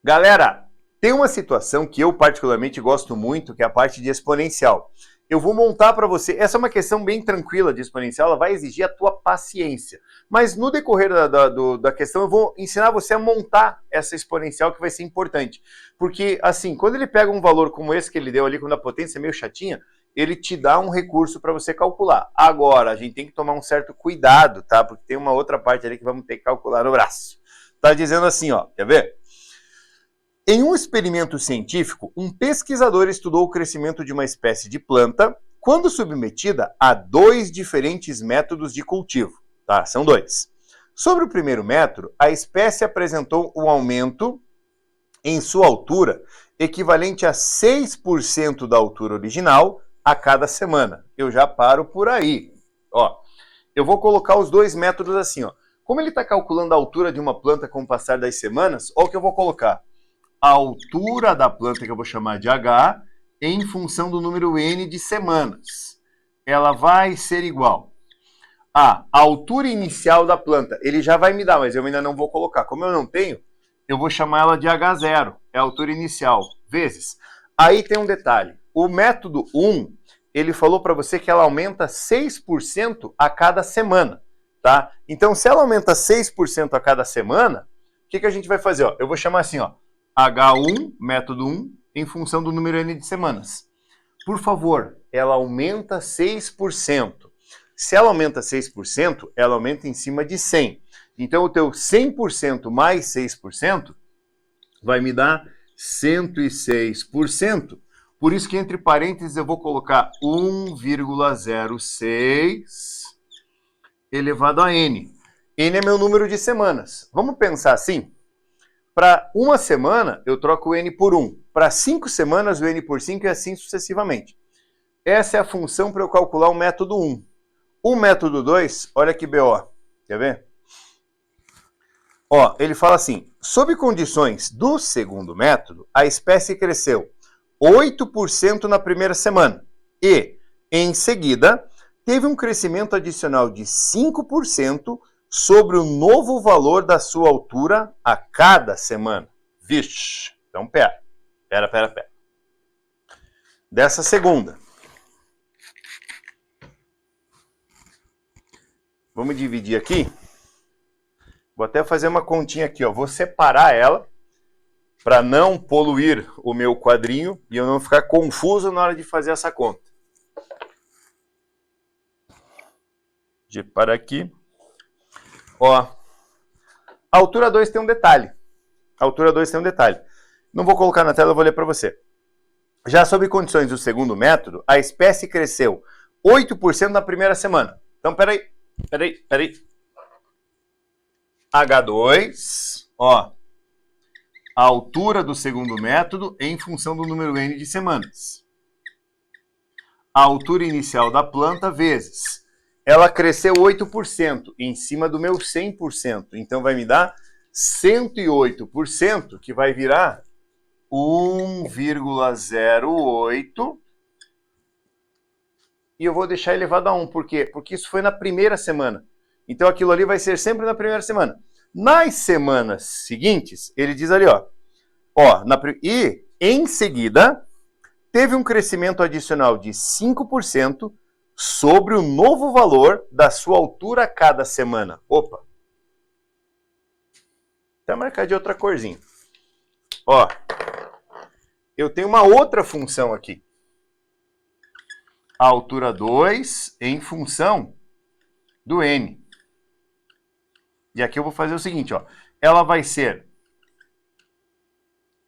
Galera, tem uma situação que eu particularmente gosto muito, que é a parte de exponencial. Eu vou montar para você, essa é uma questão bem tranquila de exponencial, ela vai exigir a tua paciência. Mas no decorrer da questão eu vou ensinar você a montar essa exponencial, que vai ser importante. Porque assim, quando ele pega um valor como esse que ele deu ali, quando a potência é meio chatinha, ele te dá um recurso para você calcular. Agora, a gente tem que tomar um certo cuidado, tá? Porque tem uma outra parte ali que vamos ter que calcular no braço. Tá dizendo assim, ó, quer ver? Em um experimento científico, um pesquisador estudou o crescimento de uma espécie de planta quando submetida a 2 diferentes métodos de cultivo. Tá? São 2. Sobre o primeiro método, a espécie apresentou um aumento em sua altura equivalente a 6% da altura original a cada semana. Eu já paro por aí. Ó, eu vou colocar os 2 métodos assim. Ó. Como ele está calculando a altura de uma planta com o passar das semanas, olha o que eu vou colocar. A altura da planta, que eu vou chamar de H, em função do número N de semanas. Ela vai ser igual a altura inicial da planta. Ele já vai me dar, mas eu ainda não vou colocar. Como eu não tenho, eu vou chamar ela de H0, é a altura inicial, vezes. Aí tem um detalhe. O método 1, ele falou para você que ela aumenta 6% a cada semana. Tá? Então, se ela aumenta 6% a cada semana, o que a gente vai fazer? Ó, eu vou chamar assim, ó. H1, método 1, em função do número N de semanas. Por favor, ela aumenta 6%. Se ela aumenta 6%, ela aumenta em cima de 100. Então, o teu 100% mais 6% vai me dar 106%. Por isso que, entre parênteses, eu vou colocar 1,06 elevado a N. N é meu número de semanas. Vamos pensar assim? Para uma semana, eu troco o N por 1. Para 5 semanas, o N por 5 e assim sucessivamente. Essa é a função para eu calcular o método 1. O método 2, olha que BO. Quer ver? Ó, ele fala assim, sob condições do segundo método, a espécie cresceu 8% na primeira semana e, em seguida, teve um crescimento adicional de 5% sobre o novo valor da sua altura a cada semana. Vixe, então pera. Dessa segunda. Vamos dividir aqui. Vou até fazer uma continha aqui, ó. Vou separar ela para não poluir o meu quadrinho e eu não ficar confuso na hora de fazer essa conta. Para aqui. Ó, a altura 2 tem um detalhe. Não vou colocar na tela, eu vou ler para você. Já sob condições do segundo método, a espécie cresceu 8% na primeira semana. Então, peraí. H2, ó, a altura do segundo método em função do número N de semanas. A altura inicial da planta vezes. Ela cresceu 8% em cima do meu 100%. Então vai me dar 108%, que vai virar 1,08. E eu vou deixar elevado a 1. Por quê? Porque isso foi na primeira semana. Então aquilo ali vai ser sempre na primeira semana. Nas semanas seguintes, ele diz ali, ó. E em seguida, teve um crescimento adicional de 5% sobre o novo valor da sua altura a cada semana. Opa! Até marcar de outra corzinha. Ó, eu tenho uma outra função aqui. A altura 2 em função do N. E aqui eu vou fazer o seguinte, ó. Ela vai ser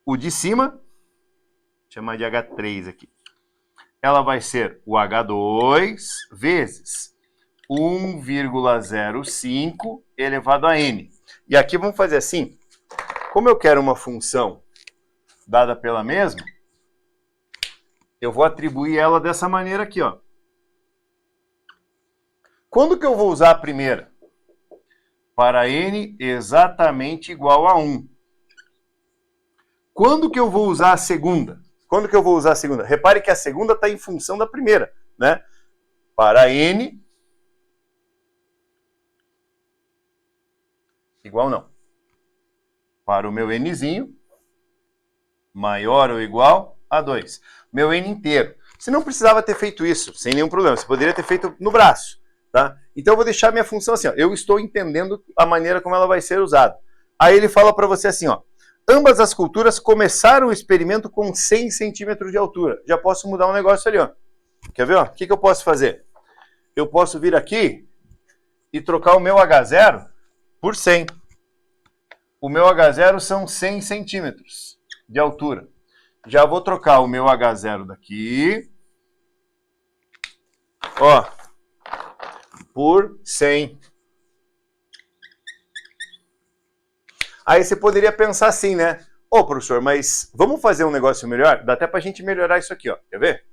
o de cima, vou chamar de H3 aqui. Ela vai ser o H2 vezes 1,05 elevado a N. E aqui vamos fazer assim. Como eu quero uma função dada pela mesma, eu vou atribuir ela dessa maneira aqui, ó. Quando que eu vou usar a primeira? Para N exatamente igual a 1. Quando que eu vou usar a segunda? Repare que a segunda está em função da primeira, né? Para N igual não. Para o meu Nzinho maior ou igual a 2. Meu N inteiro. Você não precisava ter feito isso, sem nenhum problema. Você poderia ter feito no braço, tá? Então eu vou deixar minha função assim, ó. Eu estou entendendo a maneira como ela vai ser usada. Aí ele fala para você assim, ó. Ambas as culturas começaram o experimento com 100 centímetros de altura. Já posso mudar um negócio ali, ó. Quer ver, ó? O que eu posso fazer? Eu posso vir aqui e trocar o meu H0 por 100. O meu H0 são 100 centímetros de altura. Já vou trocar o meu H0 daqui, ó, por 100. Aí você poderia pensar assim, né? Ô, professor, mas vamos fazer um negócio melhor? Dá até pra gente melhorar isso aqui, ó. Quer ver?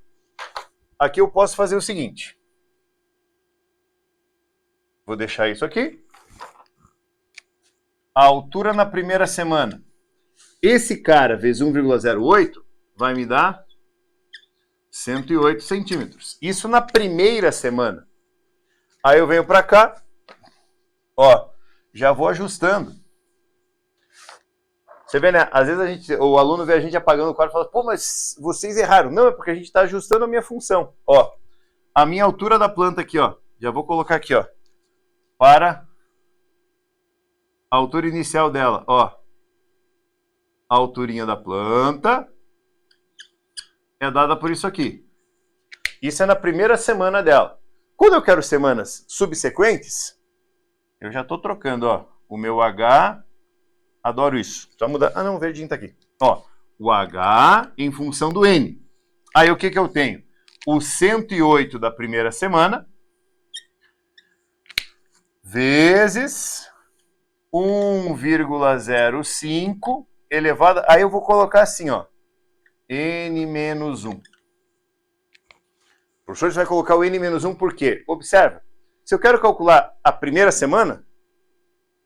Aqui eu posso fazer o seguinte. Vou deixar isso aqui. A altura na primeira semana. Esse cara vezes 1,08 vai me dar 108 centímetros. Isso na primeira semana. Aí eu venho para cá, ó, já vou ajustando. Você vê, né? Às vezes o aluno vê a gente apagando o quadro e fala, pô, mas vocês erraram. Não, é porque a gente está ajustando a minha função. Ó, a minha altura da planta aqui, ó, já vou colocar aqui, ó, para a altura inicial dela, ó. A alturinha da planta é dada por isso aqui. Isso é na primeira semana dela. Quando eu quero semanas subsequentes, eu já estou trocando, ó, o meu H, adoro isso. Só mudar, ah não, o verdinho está aqui. Ó, o H em função do N. Aí o que eu tenho? O 108 da primeira semana vezes 1,05 elevado, aí eu vou colocar assim, ó, N menos 1. O professor vai colocar o N menos 1 por quê? Observa, se eu quero calcular a primeira semana,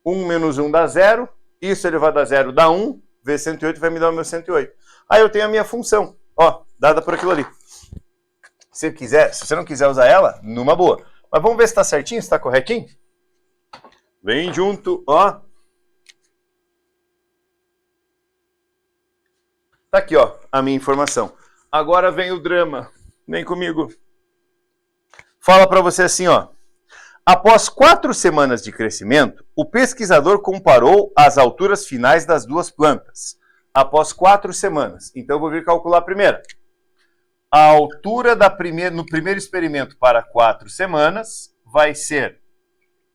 1 menos 1 dá 0, isso elevado a 0 dá 1, vezes 108 vai me dar o meu 108. Aí eu tenho a minha função, ó, dada por aquilo ali. Se você não quiser usar ela, numa boa. Mas vamos ver se está certinho, se está corretinho? Vem junto, ó. Tá aqui, ó, a minha informação. Agora vem o drama. Vem comigo. Fala para você assim, ó. Após 4 semanas de crescimento, o pesquisador comparou as alturas finais das duas plantas. Após 4 semanas. Então eu vou vir calcular a primeira. A altura no primeiro experimento para 4 semanas vai ser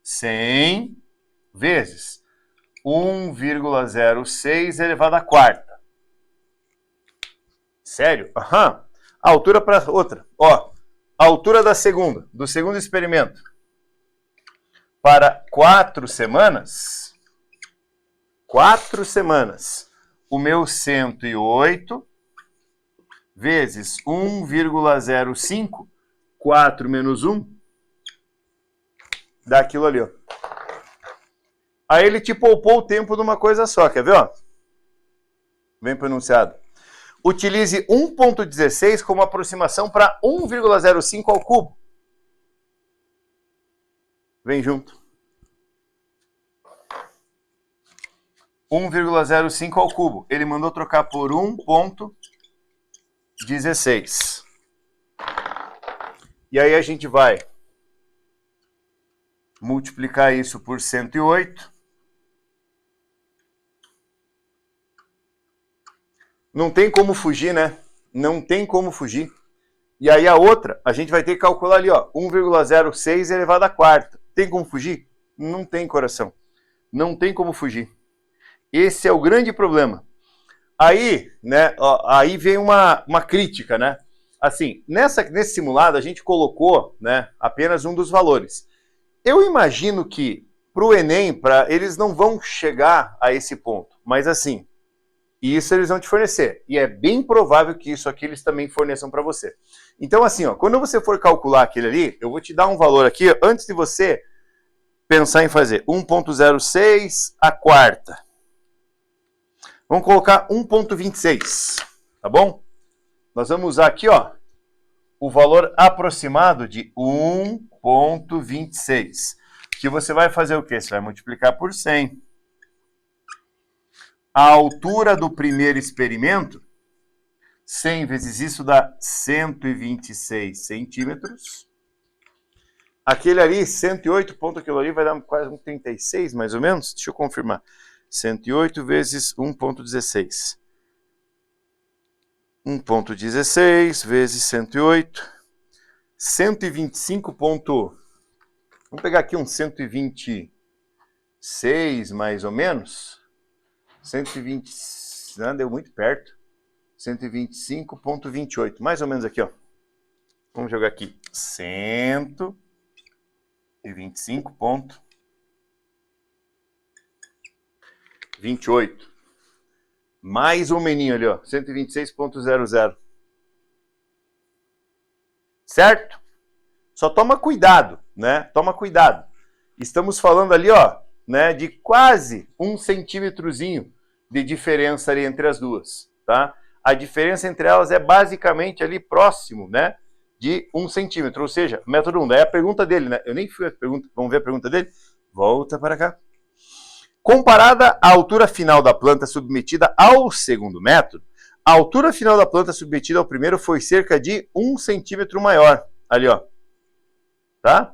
100 vezes 1,06 elevado à quarta. Sério? Aham. A altura para outra. Ó, a altura do segundo experimento. Para 4 semanas. 4 semanas. O meu 108 vezes 1,05. 4 menos 1. Dá aquilo ali, ó. Aí ele te poupou o tempo de uma coisa só. Quer ver, ó? Bem pronunciado. Utilize 1,16 como aproximação para 1,05 ao cubo. Vem junto. 1,05 ao cubo. Ele mandou trocar por 1,16. E aí a gente vai multiplicar isso por 108. Não tem como fugir, né? Não tem como fugir. E aí a outra, a gente vai ter que calcular ali, ó, 1,06 elevado à quarta. Tem como fugir? Não tem, coração. Não tem como fugir. Esse é o grande problema. Aí, né, ó, aí vem uma crítica, né? Assim, nesse simulado a gente colocou, né, apenas um dos valores. Eu imagino que para o Enem, eles não vão chegar a esse ponto. Mas assim, isso eles vão te fornecer. E é bem provável que isso aqui eles também forneçam para você. Então assim, ó, quando você for calcular aquele ali, eu vou te dar um valor aqui, antes de você pensar em fazer 1,06 à quarta. Vamos colocar 1,26, tá bom? Nós vamos usar aqui, ó, o valor aproximado de 1,26. Que você vai fazer o quê? Você vai multiplicar por 100. A altura do primeiro experimento 100 vezes isso dá 126 centímetros. Aquele ali, 108 ponto aquilo ali vai dar quase 1,36 mais ou menos. Deixa eu confirmar. 108 vezes 1,16. 1,16 vezes 108. 125 ponto... Vamos pegar aqui um 126 mais ou menos. 120... Não, deu muito perto. 125,28. Mais ou menos aqui, ó. Vamos jogar aqui. 125,28. Mais um meninho ali, ó. 126,00. Certo? Só toma cuidado, né? Toma cuidado. Estamos falando ali, ó, né, de quase 1 centímetrozinho de diferença ali entre as duas, tá? A diferença entre elas é basicamente ali próximo, né, de 1 centímetro, ou seja, método 1. Daí a pergunta dele, né? Eu nem fui a pergunta, vamos ver a pergunta dele? Volta para cá. Comparada à altura final da planta submetida ao segundo método, a altura final da planta submetida ao primeiro foi cerca de 1 centímetro maior. Ali, ó. Tá?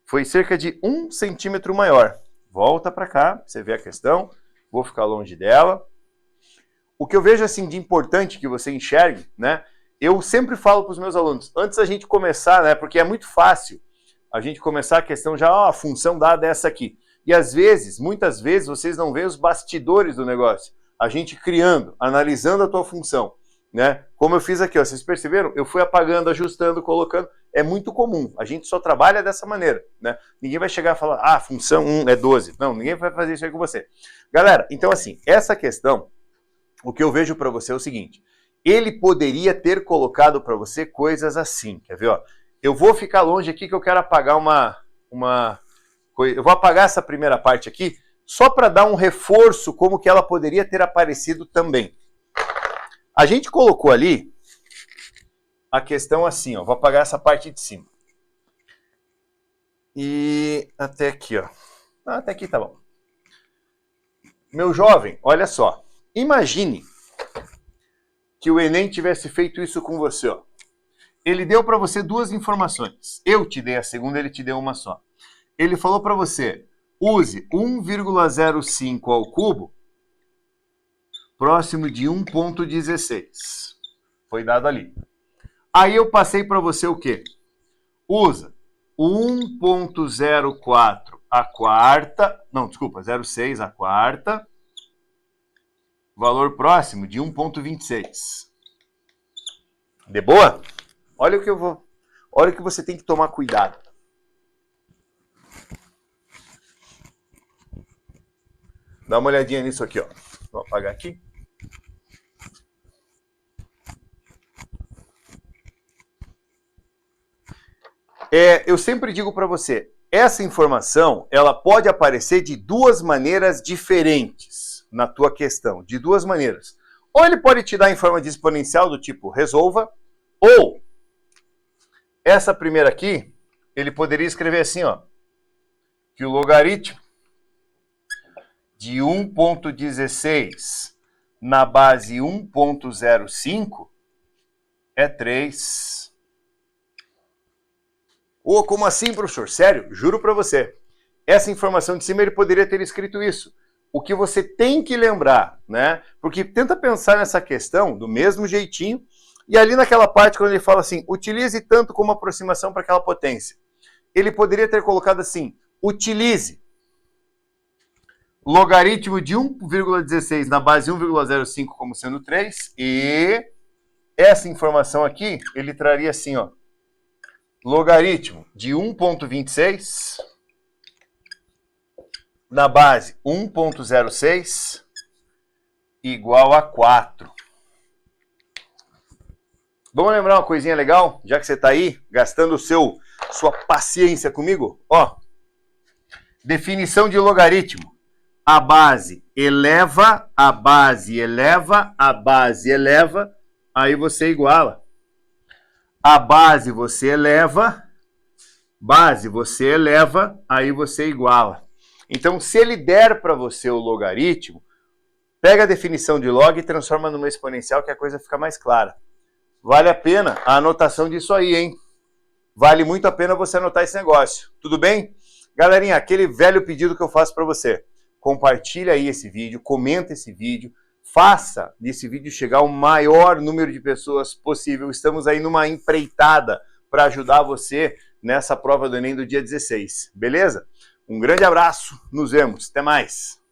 Foi cerca de 1 centímetro maior. Volta para cá, você vê a questão. Vou ficar longe dela. O que eu vejo assim de importante que você enxergue, né? Eu sempre falo para os meus alunos, antes da gente começar, né? Porque é muito fácil a gente começar a questão já, ó, a função dada é essa aqui. E às vezes, muitas vezes, vocês não veem os bastidores do negócio. A gente criando, analisando a tua função, né? Como eu fiz aqui, ó, vocês perceberam? Eu fui apagando, ajustando, colocando. É muito comum. A gente só trabalha dessa maneira, né? Ninguém vai chegar e falar, ah, função 1 é 12. Não, ninguém vai fazer isso aí com você. Galera, então assim, essa questão, o que eu vejo para você é o seguinte. Ele poderia ter colocado para você coisas assim, quer ver, ó? Eu vou ficar longe aqui que eu quero apagar uma coisa. Eu vou apagar essa primeira parte aqui, só para dar um reforço como que ela poderia ter aparecido também. A gente colocou ali a questão assim, ó. Vou apagar essa parte de cima. E até aqui, ó. Até aqui tá bom. Meu jovem, olha só. Imagine que o Enem tivesse feito isso com você, ó. Ele deu para você duas informações. Eu te dei a segunda, ele te deu uma só. Ele falou para você, use 1,05 ao cubo próximo de 1,16. Foi dado ali. Aí eu passei para você o quê? Usa 1,04 a quarta, não, desculpa, 0,6 a quarta, valor próximo de 1,26. De boa? Olha o que eu vou. Olha o que você tem que tomar cuidado. Dá uma olhadinha nisso aqui, ó. Vou apagar aqui. Eu sempre digo para você, essa informação, ela pode aparecer de duas maneiras diferentes na tua questão, de duas maneiras. Ou ele pode te dar em forma de exponencial do tipo resolva, ou essa primeira aqui, ele poderia escrever assim, ó, que o logaritmo de 1,16 na base 1,05 é 3. Ô, como assim, professor? Sério? Juro para você. Essa informação de cima, ele poderia ter escrito isso. O que você tem que lembrar, né? Porque tenta pensar nessa questão do mesmo jeitinho, e ali naquela parte, quando ele fala assim, utilize tanto como aproximação para aquela potência. Ele poderia ter colocado assim, utilize logaritmo de 1,16 na base 1,05 como sendo 3, e essa informação aqui, ele traria assim, ó, logaritmo de 1,26 na base 1,06 igual a 4. Vamos lembrar uma coisinha legal, já que você está aí gastando sua paciência comigo? Ó, definição de logaritmo. A base eleva, a base eleva, a base eleva, aí você iguala. A base você eleva, aí você iguala. Então, se ele der para você o logaritmo, Pega a definição de log e transforma numa exponencial que a coisa fica mais clara. Vale a pena a anotação disso aí, hein? Vale muito a pena você anotar esse negócio. Tudo bem? Galerinha, aquele velho pedido que eu faço para você. Compartilha aí esse vídeo, comenta esse vídeo, faça desse vídeo chegar ao maior número de pessoas possível. Estamos aí numa empreitada para ajudar você nessa prova do Enem do dia 16. Beleza? Um grande abraço, nos vemos. Até mais.